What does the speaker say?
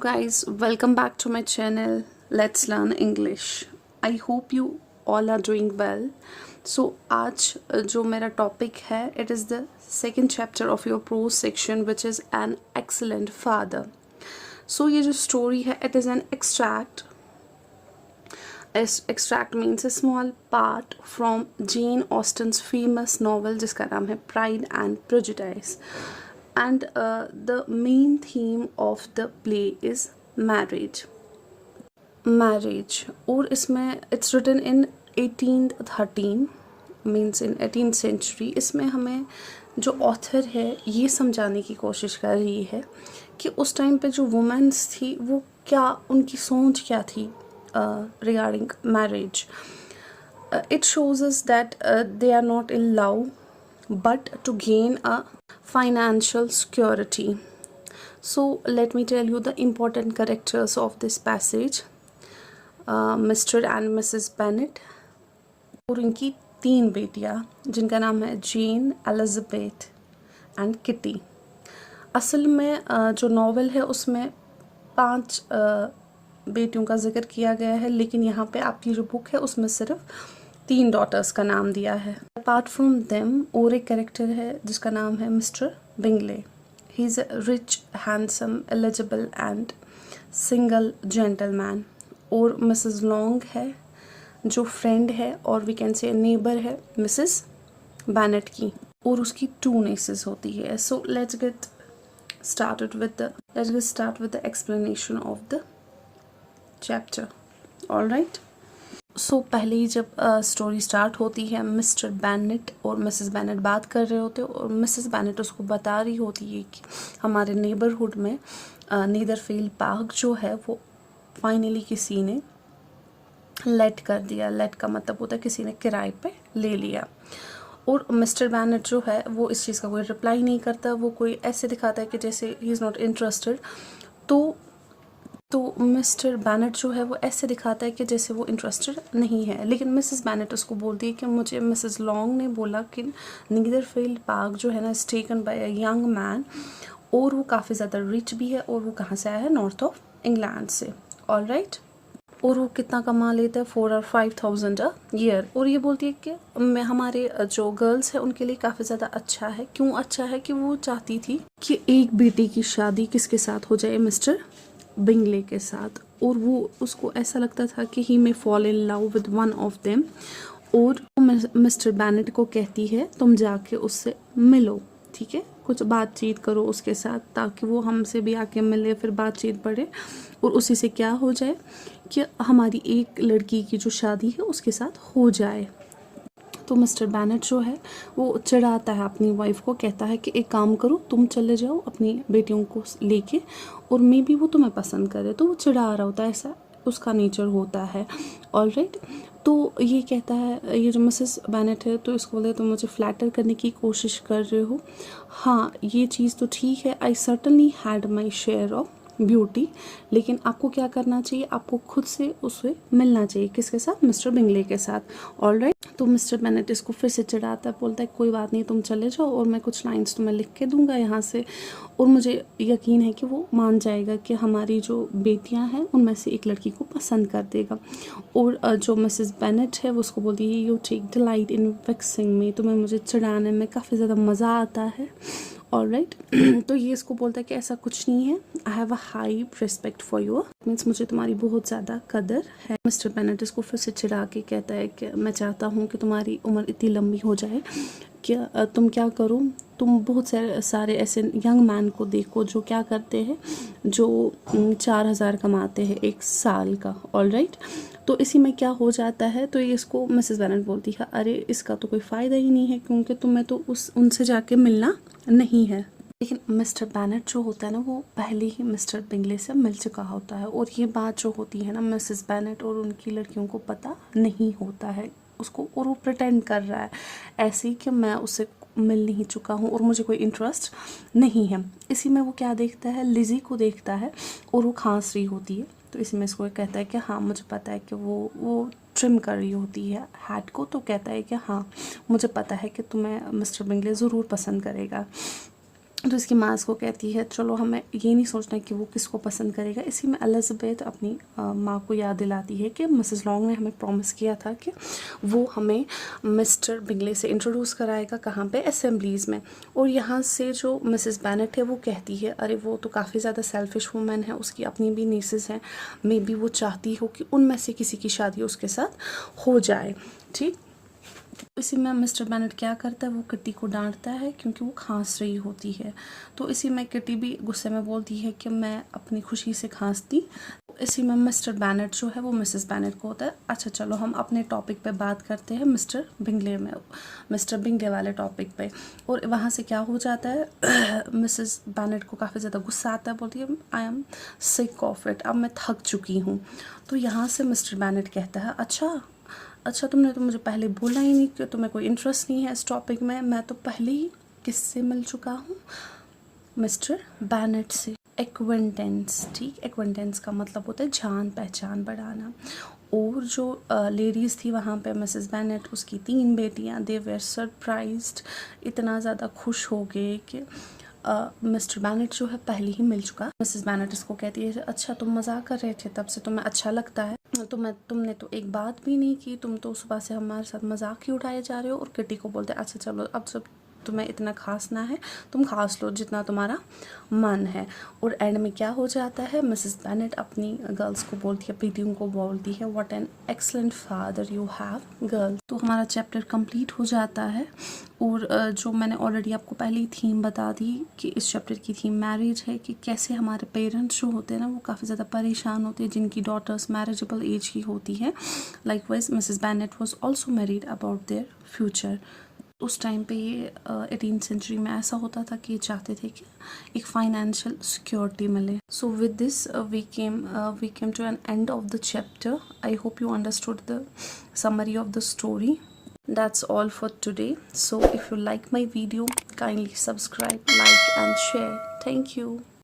guys, welcome back to my channel. Let's learn English. I hope you all are doing well. So आज जो मेरा topic है, it is the second chapter of your prose section, which is an excellent father. So ये जो story है, it is an extract. Extract means a small part from Jane Austen's famous novel जिसका नाम है Pride and Prejudice. And the main theme of the play is marriage. और इसमें it's written in 1813 means in 18th century. इसमें हमें जो author है ये समझाने की कोशिश कर रही है कि उस टाइम पे जो वुमेन्स थी वो क्या उनकी सोच क्या थी regarding marriage. It shows us that they are not in love but to gain a financial security. So let me tell you the important characters of this passage. Mr. and Mrs. Bennet और उनकी 3 बेटियां जिनका नाम है जेन, Elizabeth and kitty. असल में जो novel है उसमें 5 बेटियों का जिक्र किया गया है, लेकिन यहाँ पे आपकी जो बुक है उसमें सिर्फ 3 डॉटर्स का नाम दिया है. अपार्ट फ्रॉम देम और एक कैरेक्टर है जिसका नाम है mister Bingley. He is a rich, handsome, eligible and single gentleman. और मिसेस लॉन्ग है जो फ्रेंड है और वी कैन से नेबर है मिसेस बैनेट की, और उसकी 2 नेसेस होती है. So let's get start with the explanation of the chapter. Alright. So पहले ही जब स्टोरी स्टार्ट होती है, मिस्टर बैनेट और मिसेस बैनेट बात कर रहे होते हैं और मिसेस बैनेट उसको बता रही होती है कि हमारे नेबरहुड में नीदरफील्ड पार्क जो है वो फाइनली किसी ने लेट कर दिया. लेट का मतलब होता है किसी ने किराए पे ले लिया. और मिस्टर बैनेट जो है वो इस चीज़ का कोई रिप्लाई नहीं करता. वो कोई ऐसे दिखाता है कि जैसे ही इज़ नॉट इंटरेस्टेड. तो मिस्टर बैनेट जो है वो ऐसे दिखाता है कि जैसे वो इंटरेस्टेड नहीं है. लेकिन मिसेस बैनेट उसको बोलती है कि मुझे मिसेस लॉन्ग ने बोला कि नीदरफील्ड पार्क जो है ना is taken by a young man, और वो काफ़ी ज़्यादा रिच भी है, और वो कहाँ से आया है, नॉर्थ ऑफ इंग्लैंड से. ऑलराइट. और वो कितना कमा लेता है, 4 or 5,000 अ ईयर. और ये बोलती है कि मैं हमारे जो गर्ल्स हैं उनके लिए काफ़ी ज़्यादा अच्छा है. क्यों अच्छा है कि वो चाहती थी कि एक बेटी की शादी किसके साथ हो जाए, मिस्टर बिंगले के साथ. और वो उसको ऐसा लगता था कि he may fall in love with one of them. और मिस्टर बैनेट को कहती है तुम जाके उससे मिलो, ठीक है, कुछ बातचीत करो उसके साथ ताकि वो हमसे भी आके मिले, फिर बातचीत बढ़े और उसी से क्या हो जाए कि हमारी एक लड़की की जो शादी है उसके साथ हो जाए. तो मिस्टर बैनेट जो है वो चिढ़ाता है अपनी वाइफ को, कहता है कि एक काम करो, तुम चले जाओ अपनी बेटियों को लेके और मे बी वो तुम्हें पसंद करे. तो वो चिढ़ा रहा होता है, ऐसा उसका नेचर होता है. ऑलराइट. तो ये कहता है, ये जो मिसेस बैनेट है तो इसको बोलते तुम मुझे फ्लैटर करने की कोशिश कर रहे हो. हाँ ये चीज़ तो ठीक है, आई certainly had my share of beauty, लेकिन आपको क्या करना चाहिए, आपको खुद से उससे मिलना चाहिए. किसके साथ, मिस्टर बिंगले के साथ. ऑलराइट. तो मिस्टर बैनेट इसको फिर से चिढ़ाता है, बोलता है कोई बात नहीं, तुम चले जाओ और मैं कुछ लाइंस तुम्हें लिख के दूंगा यहाँ से, और मुझे यकीन है कि वो मान जाएगा कि हमारी जो बेटियाँ हैं उनमें से एक लड़की को पसंद कर देगा. और जो मिसेस बैनेट है वो उसको बोलती है you take delight in vexing me, तुम्हें मुझे चिढ़ाने में काफ़ी ज़्यादा मज़ा आता है. ऑलराइट. तो ये इसको बोलता है कि ऐसा कुछ नहीं है, I have a high respect for you, means मुझे तुम्हारी बहुत ज़्यादा कदर है. मिस्टर बैनेट इसको फिर से चिढ़ा के कहता है कि मैं चाहता हूँ कि तुम्हारी उम्र इतनी लंबी हो जाए कि तुम क्या करो, तुम बहुत सारे ऐसे यंग मैन को देखो जो क्या करते हैं, जो 4,000 कमाते हैं 1 साल का. ऑलराइट. तो इसी में क्या हो जाता है, तो ये इसको मिसेस बैनेट बोलती है अरे इसका तो कोई फ़ायदा ही नहीं है क्योंकि तुम्हें तो उनसे जाके मिलना नहीं है. लेकिन मिस्टर बैनेट जो होता है ना वो पहले ही मिस्टर बिंगले से मिल चुका होता है, और ये बात जो होती है ना मिसेस बैनेट और उनकी लड़कियों को पता नहीं होता है उसको, और वो प्रिटेंड कर रहा है ऐसे ही कि मैं उससे मिल नहीं चुका हूँ और मुझे कोई इंटरेस्ट नहीं है. इसी में वो क्या देखता है, लिज़ी को देखता है और वो खांस रही होती है. तो इसमें इसको कहता है कि हाँ मुझे पता है कि वो ट्रिम कर रही होती है हैट को. तो कहता है कि हाँ मुझे पता है कि तुम्हें मिस्टर बिंगले ज़रूर पसंद करेगा. तो इसकी माँ इसको कहती है चलो हमें ये नहीं सोचना कि वो किसको पसंद करेगा। इसी में एलिज़ाबेथ अपनी माँ को याद दिलाती है कि मिसेस लॉन्ग ने हमें प्रॉमिस किया था कि वो हमें मिस्टर बिंगले से इंट्रोड्यूस कराएगा, कहाँ पे, असेंबलीज़ में। और यहाँ से जो मिसेस बेनेट है वो कहती है अरे वो तो काफ़ी ज़्यादा सेल्फिश वूमेन है, उसकी अपनी भी नीसेस हैं, मे बी वो चाहती हो कि उनमें से किसी की शादी उसके साथ हो जाए। ठीक, इसी में मिस्टर बेनेट क्या करता है, वो किटी को डांटता है क्योंकि वो खांस रही होती है। तो इसी में किटी भी गुस्से में बोलती है कि मैं अपनी खुशी से खांसती। इसी में मिस्टर बेनेट जो है वो मिसेस बेनेट को होता है अच्छा चलो हम अपने टॉपिक पे बात करते हैं, मिस्टर बिंगले वाले टॉपिक पे। और वहाँ से क्या हो जाता है मिसेस बेनेट को काफ़ी ज़्यादा गुस्सा आता है, बोलती है I am sick of it, अब मैं थक चुकी हूँ। तो यहाँ से मिस्टर बेनेट कहता है अच्छा तुमने तो मुझे पहले बोला ही नहीं कि तुम्हें कोई इंटरेस्ट नहीं है इस टॉपिक में, मैं तो पहले ही किससे मिल चुका हूँ, मिस्टर बेनेट से। एक्वेंटेंस, ठीक, एक्वेंटेंस का मतलब होता है जान पहचान बढ़ाना। और जो लेडीज़ थी वहाँ पे मिसेस बेनेट, उसकी 3 बेटियाँ, दे वेर सरप्राइज्ड, इतना ज़्यादा खुश हो गए कि मिस्टर बेनेट जो है पहले ही मिल चुका। मिसेस बेनेट इसको कहती है अच्छा तुम मजाक कर रहे थे, तब से तुम्हें अच्छा लगता है, तुमने तो एक बात भी नहीं की, तुम तो सुबह से हमारे साथ मजाक ही उठाए जा रहे हो। और किटी को बोलते अच्छा चलो अब जब तुम्हें इतना खासना है तुम खास लो जितना तुम्हारा मन है। और एंड में क्या हो जाता है, मिसेस बेनेट अपनी गर्ल्स को बोलती है, बेटियों को बोलती है what an excellent father you have girl. तो हमारा चैप्टर कंप्लीट हो जाता है। और जो मैंने ऑलरेडी आपको पहले ही थीम बता दी कि इस चैप्टर की थीम मैरिज है, कि कैसे हमारे पेरेंट्स जो होते हैं ना वो काफ़ी ज़्यादा परेशान होते हैं जिनकी डॉटर्स मैरिजेबल एज की होती है। Likewise Mrs Bennett was also married about their future. उस टाइम पे ये 18th सेंचुरी में ऐसा होता था कि ये चाहते थे कि एक फाइनेंशियल सिक्योरिटी मिले। So with this we came to an end of the chapter. I hope you understood the summary of the story. That's all for today. So if you like my video, kindly subscribe, like and share. Thank you.